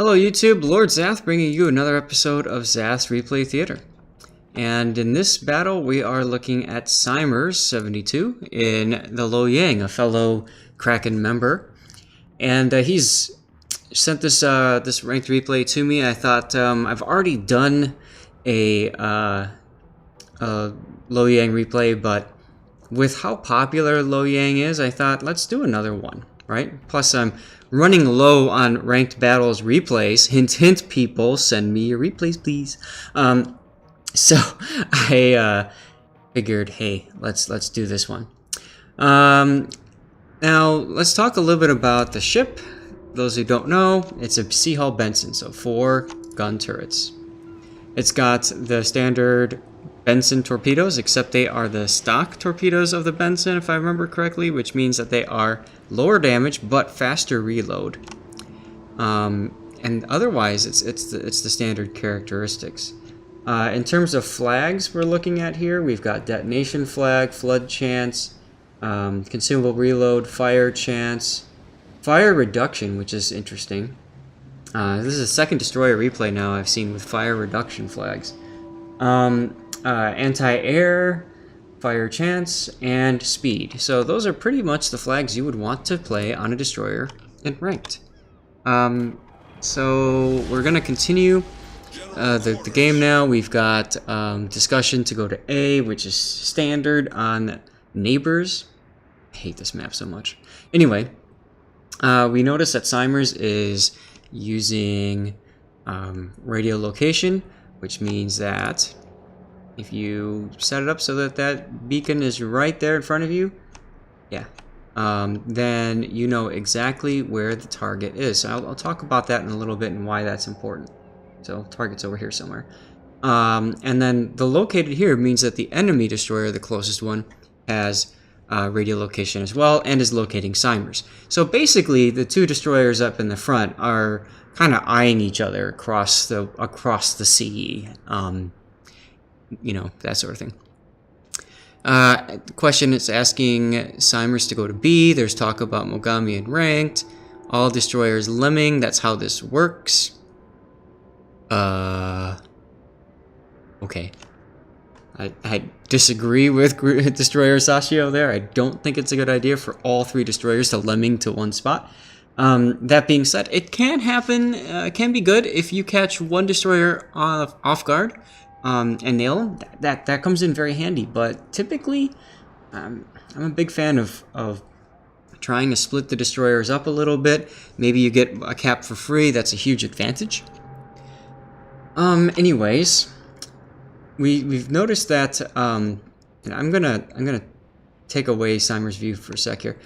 Hello YouTube, Lord Zath bringing you another episode of Zath's Replay Theater. And in this battle we are looking at Simers72 in the Lo Yang, a fellow Kraken member. And he's sent this this ranked replay to me. I thought I've already done a Lo Yang replay, but with how popular Lo Yang is, I thought let's do another one, right? Plus I'm running low on ranked battles replays. Hint, hint, people, send me your replays, please. So I figured, hey, let's do this one. Now let's talk a little bit about the ship. Those who don't know, it's a Sea Hull Benson, so 4 gun turrets. It's got the standard Benson torpedoes, except they are the stock torpedoes of the Benson, if I remember correctly, which means that they are lower damage but faster reload. And otherwise, it's the standard characteristics. In terms of flags we're looking at here, we've got detonation flag, flood chance, consumable reload, fire chance, fire reduction, which is interesting. This is the second destroyer replay now I've seen with fire reduction flags. Anti-air, fire chance, and speed. So those are pretty much the flags you would want to play on a destroyer in ranked. So we're going to continue the game now. We've got discussion to go to A, which is standard on neighbors. I hate this map so much. Anyway, we notice that Simers is using radio location, which means that if you set it up so that that beacon is right there in front of you, yeah, then you know exactly where the target is. So I'll talk about that in a little bit and why that's important. So target's over here somewhere. And then the located here means that the enemy destroyer, the closest one, has radio location as well and is locating Simers. So basically the two destroyers up in the front are kind of eyeing each other across the sea. You know, that sort of thing. The question is asking Simers to go to B. There's talk about Mogami and ranked. All destroyers lemming. That's how this works. Okay. I disagree with Destroyer Sashio there. I don't think it's a good idea for all 3 destroyers to lemming to one spot. That being said, it can happen. It can be good if you catch one destroyer off guard. And nail them. That comes in very handy, but typically I'm a big fan of trying to split the destroyers up a little bit. Maybe you get a cap for free. That's a huge advantage. Anyways, we've noticed that and I'm gonna take away Simers' view for a sec here.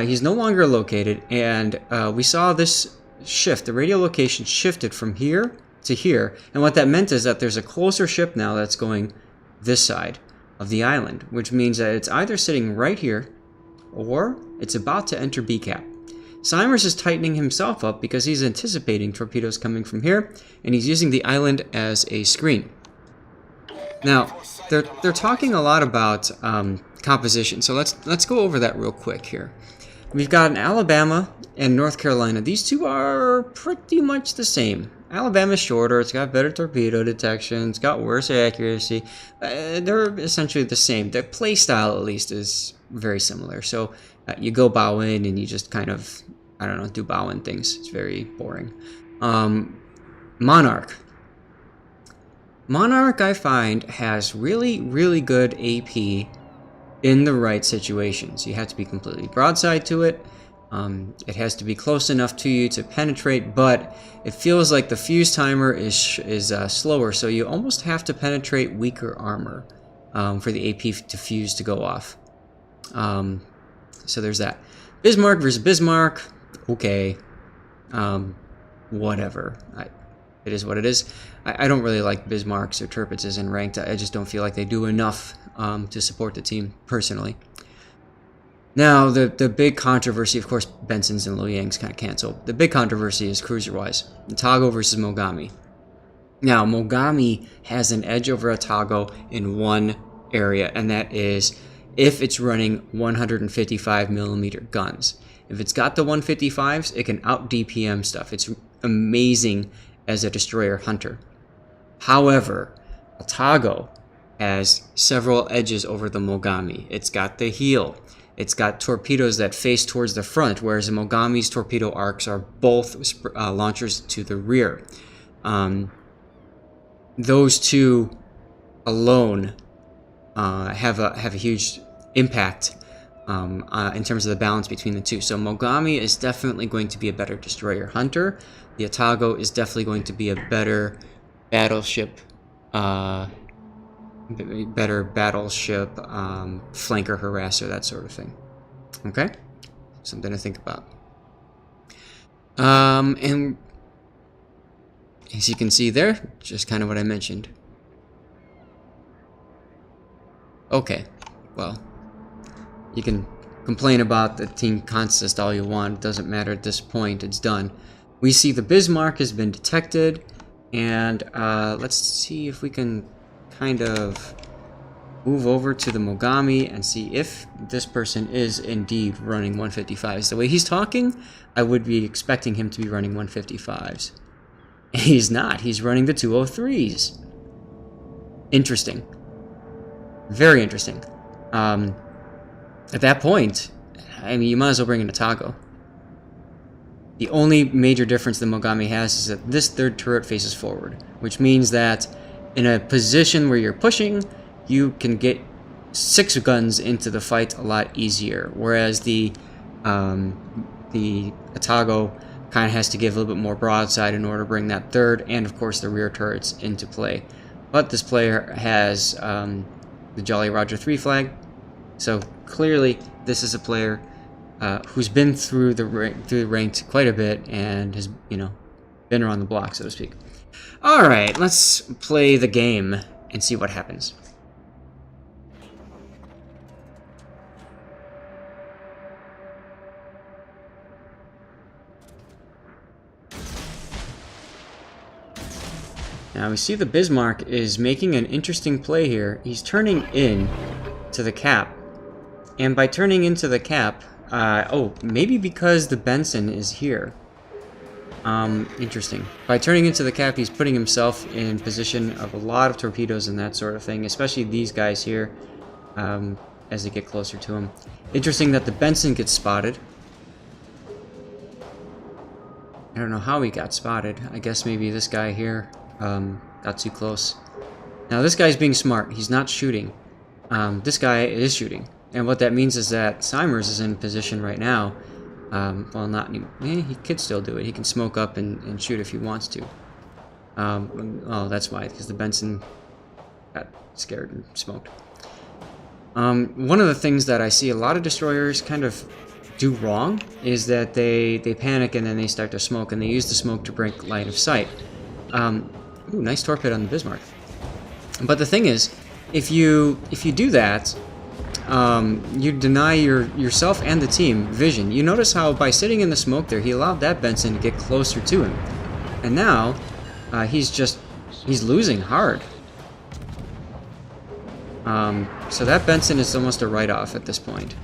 He's no longer located, and we saw this shift. The radio location shifted from here to here, and what that meant is that there's a closer ship now that's going this side of the island, which means that it's either sitting right here or it's about to enter B cap. Simers is tightening himself up because he's anticipating torpedoes coming from here, and he's using the island as a screen. Now they're talking a lot about composition, so let's go over that real quick here. We've got an Alabama and North Carolina. These two are pretty much the same. Alabama's shorter, it's got better torpedo detection, it's got worse accuracy. They're essentially the same. Their play style, at least, is very similar. So you go bow in and you just kind of, I don't know, do bow in things. It's very boring. Monarch. Monarch, I find, has really, really good AP in the right situations. You have to be completely broadside to it. It has to be close enough to you to penetrate, but it feels like the fuse timer is slower, so you almost have to penetrate weaker armor for the AP to fuse to go off. So there's that. Bismarck versus Bismarck. Okay. Whatever. It is what it is. I don't really like Bismarcks or Tirpitzes in ranked. I just don't feel like they do enough to support the team, personally. Now, the big controversy, of course, Benson's and Lo Yang's kind of canceled. The big controversy is cruiser-wise. Atago versus Mogami. Now, Mogami has an edge over Atago in one area, and that is if it's running 155mm guns. If it's got the 155s, it can out-DPM stuff. It's amazing as a destroyer hunter. However, Atago has several edges over the Mogami. It's got the heel. It's got torpedoes that face towards the front, whereas the Mogami's torpedo arcs are both launchers to the rear. Those two alone have a huge impact in terms of the balance between the two. So Mogami is definitely going to be a better destroyer hunter. The Atago is definitely going to be a better battleship flanker, harasser, that sort of thing. Okay? Something to think about. And as you can see there, just kind of what I mentioned. Okay, well, you can complain about the team consist all you want. It doesn't matter at this point. It's done. We see the Bismarck has been detected, and let's see if we can kind of move over to the Mogami and see if this person is indeed running 155s. The way he's talking, I would be expecting him to be running 155s. He's not. He's running the 203s. Interesting. Very interesting. At that point, I mean, you might as well bring in a Atago. The only major difference the Mogami has is that this third turret faces forward, which means that in a position where you're pushing, you can get 6 guns into the fight a lot easier, whereas the Atago kind of has to give a little bit more broadside in order to bring that third and, of course, the rear turrets into play. But this player has the Jolly Roger 3 flag, so clearly this is a player who's been through the ranked quite a bit and has, been around the block, so to speak. All right, let's play the game and see what happens. Now we see the Bismarck is making an interesting play here. He's turning in to the cap. And by turning into the cap, maybe because the Benson is here. Interesting. By turning into the cap, he's putting himself in position of a lot of torpedoes and that sort of thing, especially these guys here, as they get closer to him. Interesting that the Benson gets spotted. I don't know how he got spotted. I guess maybe this guy here got too close. Now this guy's being smart. He's not shooting. This guy is shooting. And what that means is that Simers is in position right now. Well, not anymore. He could still do it. He can smoke up and shoot if he wants to. Oh, that's why, because the Benson got scared and smoked. One of the things that I see a lot of destroyers kind of do wrong is that they panic and then they start to smoke, and they use the smoke to break line of sight. Ooh, nice torpedo on the Bismarck. But the thing is, if you do that, you deny yourself and the team vision. You notice how by sitting in the smoke there, he allowed that Benson to get closer to him. And now, he's losing hard. So that Benson is almost a write-off at this point.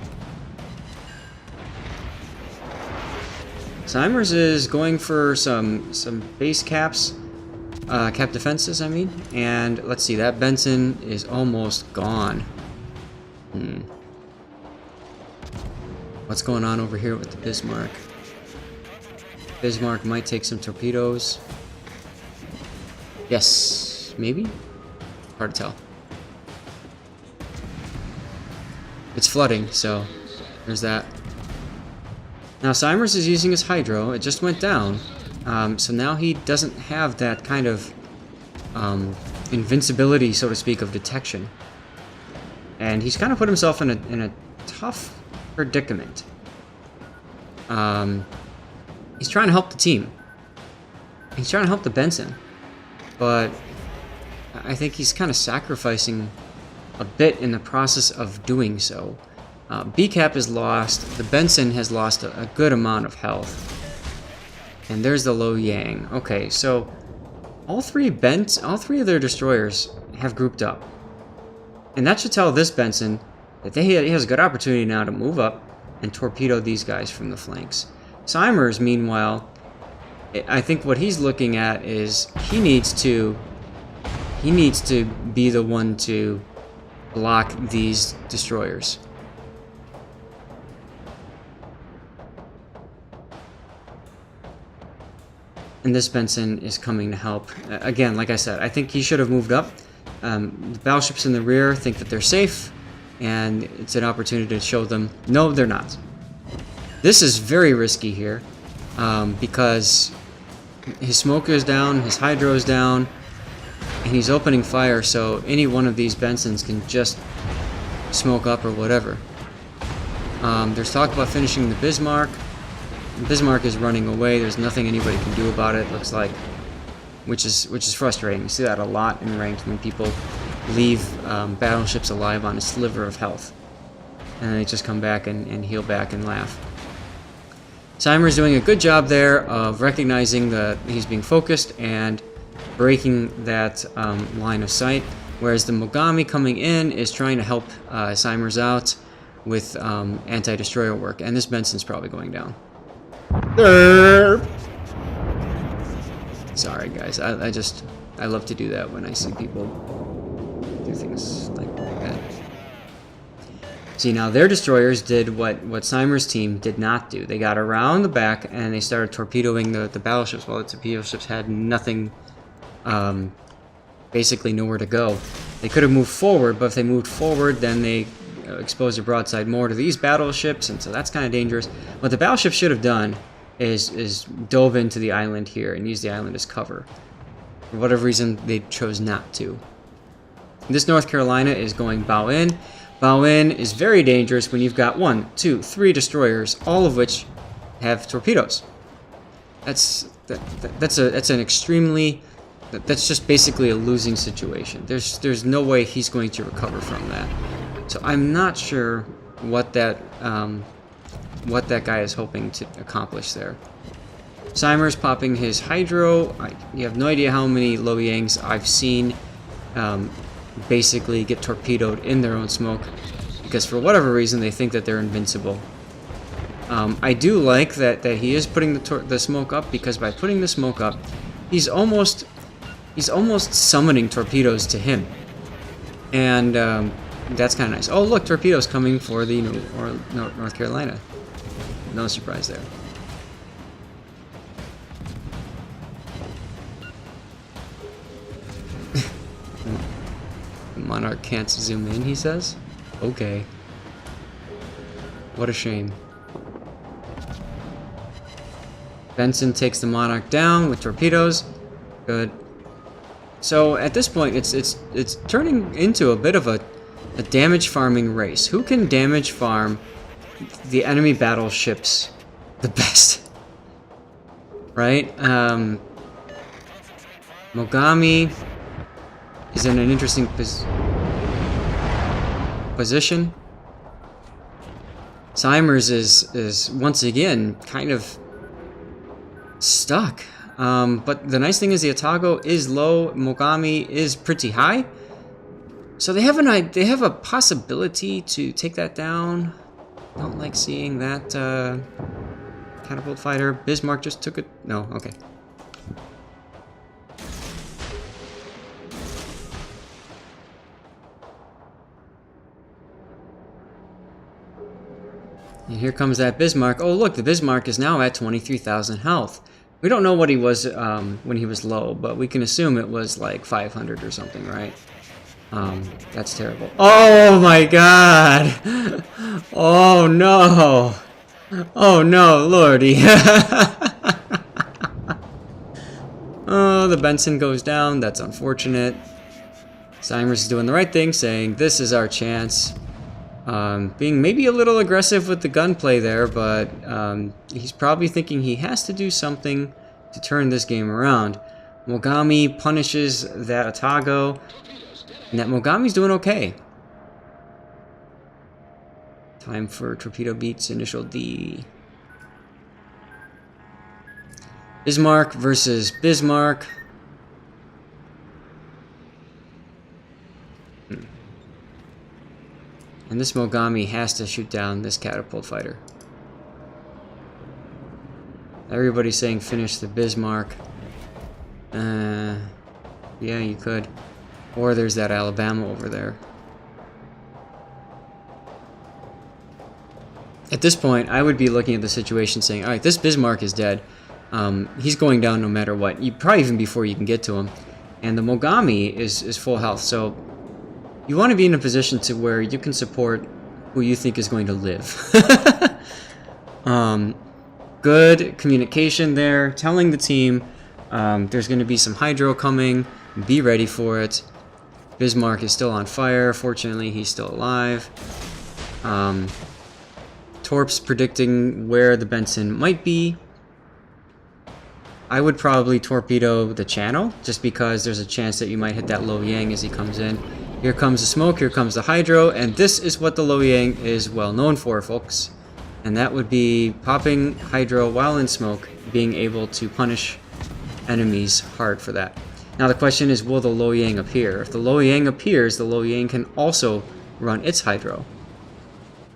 Simers is going for some base caps, cap defenses, I mean. And let's see, that Benson is almost gone. What's going on over here with the Bismarck? Bismarck might take some torpedoes. Yes, maybe? Hard to tell. It's flooding, so there's that. Now Simers is using his hydro. It just went down. So now he doesn't have that kind of invincibility, so to speak, of detection. And he's kind of put himself in a tough predicament. He's trying to help the team. He's trying to help the Benson. But I think he's kind of sacrificing a bit in the process of doing so. B-Cap is lost. The Benson has lost a good amount of health. And there's the Lo Yang. Okay, so all three of their destroyers have grouped up. And that should tell this Benson that he has a good opportunity now to move up and torpedo these guys from the flanks. Simers, meanwhile, I think what he's looking at is he needs to be the one to block these destroyers. And this Benson is coming to help. Again, like I said, I think he should have moved up. The battleships in the rear think that they're safe, and it's an opportunity to show them, no, they're not. This is very risky here, because his smoke is down, his hydro is down, and he's opening fire, so any one of these Bensons can just smoke up or whatever. There's talk about finishing the Bismarck. Bismarck is running away. There's nothing anybody can do about it, looks like, which is frustrating. You see that a lot in ranked when people leave battleships alive on a sliver of health, and they just come back and heal back and laugh. Seimer's doing a good job there of recognizing that he's being focused and breaking that line of sight, whereas the Mogami coming in is trying to help Seimer's out with anti-destroyer work, and this Benson's probably going down. Sorry guys, I love to do that when I see people do things like that. See, now their destroyers did what Seimer's team did not do. They got around the back and they started torpedoing the battleships while the torpedo ships had nothing, basically nowhere to go. They could have moved forward, but if they moved forward, then they exposed their broadside more to these battleships, and so that's kind of dangerous. What the battleship should have done is dove into the island here and used the island as cover. For whatever reason, they chose not to. This North Carolina is going bow in. Bow in is very dangerous when you've got 1, 2, 3 destroyers, all of which have torpedoes. That's just basically a losing situation. There's no way he's going to recover from that. So I'm not sure what that guy is hoping to accomplish there. Seimer's popping his hydro. You have no idea how many Loyangs I've seen basically get torpedoed in their own smoke, because for whatever reason they think that they're invincible. I do like that he is putting the smoke up, because by putting the smoke up, he's almost summoning torpedoes to him, and that's kind of nice. Oh look, torpedoes coming for the North Carolina. No surprise there. Monarch can't zoom in, he says. Okay. What a shame. Benson takes the Monarch down with torpedoes. Good. So at this point, it's turning into a bit of a damage farming race. Who can damage farm the enemy battleships the best? Right? Mogami is in an interesting position. Seimer's is once again kind of stuck. But the nice thing is the Otago is low, Mogami is pretty high. So they have a possibility to take that down. Don't like seeing that catapult fighter. Bismarck just took it. No, okay. And here comes that Bismarck. Oh, look, the Bismarck is now at 23,000 health. We don't know what he was when he was low, but we can assume it was like 500 or something, right? That's terrible. Oh my god! Oh no! Oh no, lordy! Oh, the Benson goes down. That's unfortunate. Seimer's is doing the right thing, saying this is our chance. Being maybe a little aggressive with the gunplay there, but he's probably thinking he has to do something to turn this game around. Mogami punishes that Otago, and that Mogami's doing okay. Time for torpedo beats, initial D. Bismarck versus Bismarck. And this Mogami has to shoot down this catapult fighter. Everybody's saying finish the Bismarck. Yeah, you could. Or there's that Alabama over there. At this point, I would be looking at the situation saying, alright, this Bismarck is dead. He's going down no matter what. Probably even before you can get to him. And the Mogami is full health, so you want to be in a position to where you can support who you think is going to live. Good communication there, telling the team there's going to be some hydro coming, be ready for it. Bismarck is still on fire, fortunately he's still alive. Torp's predicting where the Benson might be. I would probably torpedo the channel, just because there's a chance that you might hit that Lo Yang as he comes in. Here comes the smoke, here comes the hydro, and this is what the Lo Yang is well known for, folks. And that would be popping hydro while in smoke, being able to punish enemies hard for that. Now the question is, will the Lo Yang appear? If the Lo Yang appears, the Lo Yang can also run its hydro.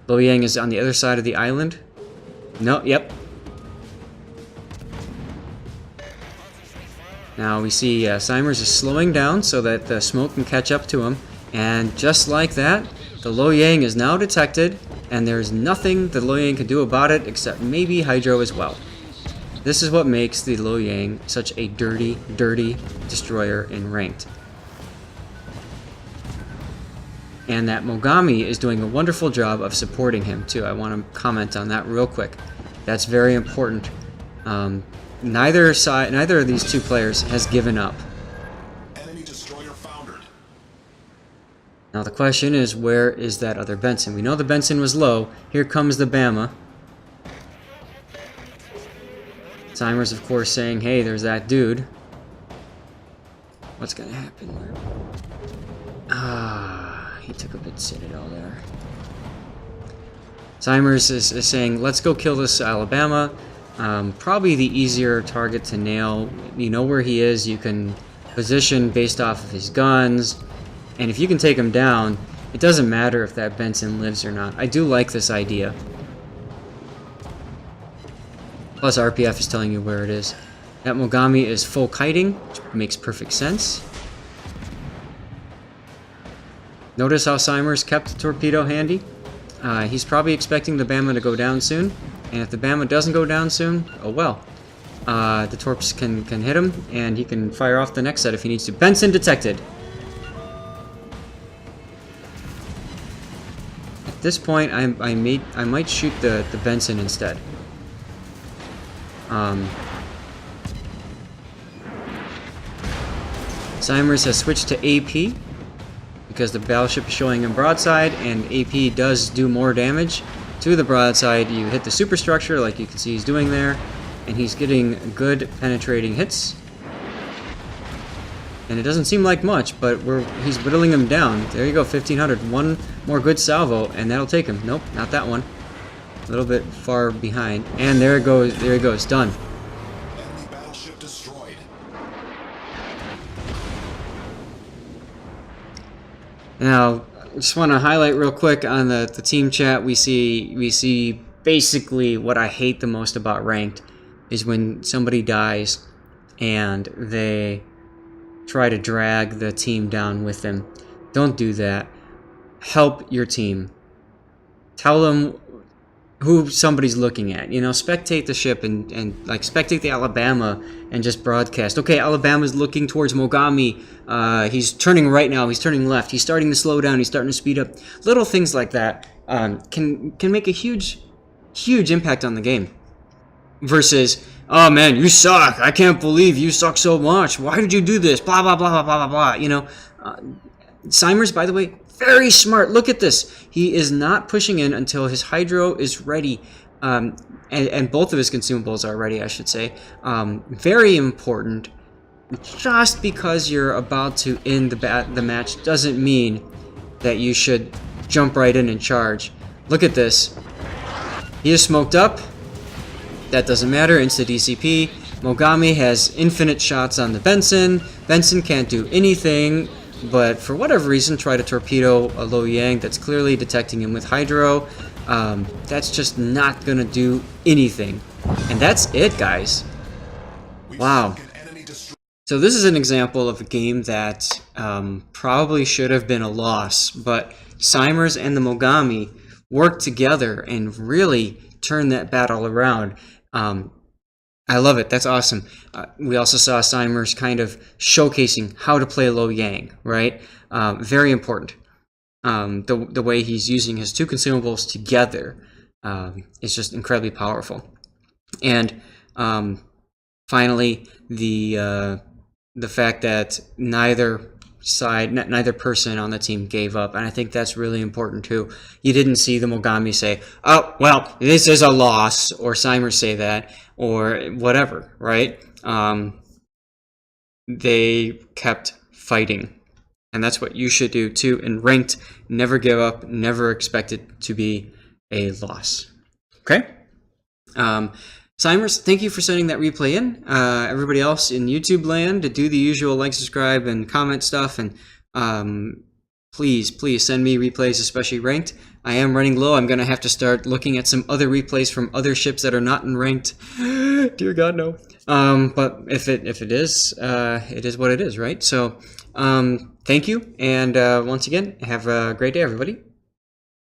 Lo Yang is on the other side of the island. No, yep. Now we see Simers is slowing down so that the smoke can catch up to him. And just like that, the Lo Yang is now detected, and there's nothing the Lo Yang can do about it except maybe hydro as well. This is what makes the Lo Yang such a dirty, dirty destroyer in ranked. And that Mogami is doing a wonderful job of supporting him too. I want to comment on that real quick. That's very important. Neither of these two players has given up. Enemy destroyer foundered. Now the question is, where is that other Benson? We know the Benson was low. Here comes the Bama. Simers, of course, saying, hey, there's that dude. What's gonna happen? He took a bit Citadel there. Simers is saying, let's go kill this Alabama. Probably the easier target to nail. You know where he is. You can position based off of his guns. And if you can take him down, it doesn't matter if that Benson lives or not. I do like this idea. Plus RPF is telling you where it is. That Mogami is full kiting, which makes perfect sense. Notice how Simers kept the torpedo handy. He's probably expecting the Bama to go down soon. And if the Bama doesn't go down soon, oh well. The Torps can hit him, and he can fire off the next set if he needs to. Benson detected. At this point, I might shoot the Benson instead. Simers has switched to AP because the battleship is showing him broadside, and AP does do more damage to the broadside. You hit the superstructure like you can see he's doing there, and he's getting good penetrating hits. And it doesn't seem like much, but he's whittling him down. There you go, 1500. One more good salvo, and that'll take him. Nope, not that one. A little bit far behind. And there it goes. There he goes. Done. Enemy battleship destroyed. Now, I just want to highlight real quick on the team chat. We see basically what I hate the most about ranked is when somebody dies and they try to drag the team down with them. Don't do that. Help your team. Tell them who somebody's looking at. You know, spectate the ship and like spectate the Alabama and just broadcast. Okay, Alabama's looking towards Mogami. He's turning right now. He's turning left. He's starting to slow down. He's starting to speed up. Little things like that can make a huge impact on the game. Versus, oh man, you suck. I can't believe you suck so much. Why did you do this? Blah blah blah blah blah blah blah. You know, Simers, by the way, very smart. Look at this. He is not pushing in until his hydro is ready, and both of his consumables are ready, I should say. Very important. Just because you're about to end the match doesn't mean that you should jump right in and charge. Look at this. He is smoked up. That doesn't matter. Insta DCP. Mogami has infinite shots on the Benson. Benson can't do anything, but for whatever reason, try to torpedo a Lo Yang that's clearly detecting him with hydro. That's just not going to do anything. And that's it, guys. We've Wow. sunk an enemy destroyer. So this is an example of a game that probably should have been a loss, but Simers and the Mogami worked together and really turned that battle around. I love it. That's awesome. We also saw Simers kind of showcasing how to play Lo Yang, right? Very important. The way he's using his two consumables together is just incredibly powerful. And finally, the fact that neither person on the team gave up, and I think that's really important too. You didn't see the Mogami say, "Oh, well, this is a loss," or Simers say that, or whatever, right? They kept fighting, and that's what you should do too. In ranked, never give up, never expect it to be a loss. Okay. Simers, thank you for sending that replay in. Everybody else in YouTube land, to do the usual like, subscribe, and comment stuff. And please send me replays, especially ranked. I am running low. I'm going to have to start looking at some other replays from other ships that are not in ranked. Dear God, no. But if it is what it is, right? So thank you. And once again, have a great day, everybody.